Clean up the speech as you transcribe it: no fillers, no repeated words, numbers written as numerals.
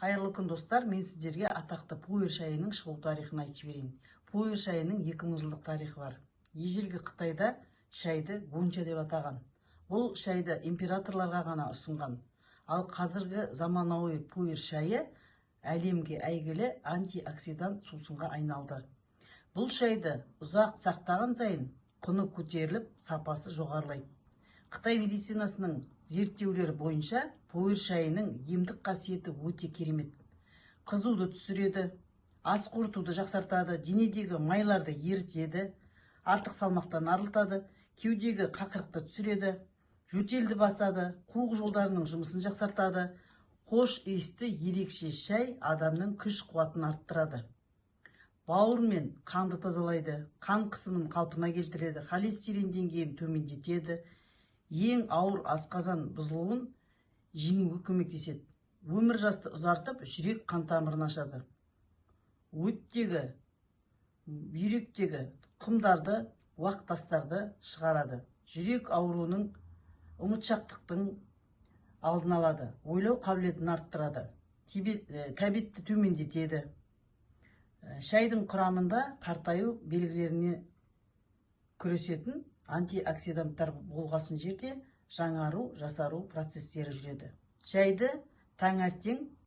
Қайырлы күн достар, мен сіздерге атақты пуэр шайының шығу тарихын айтып берейін. Пуэр шайының 2000 жылдық тарихы бар. Ежелгі Қытайда шайды гонча деп атаған. Бұл шайды императорларға ғана ұсынған. Ал қазіргі заманауи пуэр шайы әлемге әйгілі антиоксидант сусынға айналды. Бұл шайды ұзақ сақтаған сайын құны көтеріліп, сапасы жоғарылайды. Қытай медицинасының зерттеулері бойынша пуэр шайының емдік қасиеті өте керемет. Қызуды түсіреді, ас қорытуды жақсартады, денедегі майларды ерітеді, артық салмақтан арылтады, кеудегі қақырықты түсіреді, жөтелді басады, қуық жолдарының жұмысын жақсартады. Хош иісті ерекше шай адамның күш қуатын арттырады. Бауыр мен қанды тазалайды, қан қысымын қалпына келтіреді, холестерин деңгейін төмендетеді, ең ауыр асқазан бұзылуын жеңуге көмектеседі. Өмір жасты ұзартып, жүрек қан тамырын ашады. Өттегі, бүйректегі құмдарды, уақ тастарды шығарады. Жүрек ауруының, ұмытшақтықтың алдын алады. Ойлау қабілетін арттырады. Кәбетті төмендетеді. Шайдың құрамында қартаю белгілеріне күресетін антиоксиданттар болғасын жерде жаңару, жасару процестері жүреді. Шайды таңертең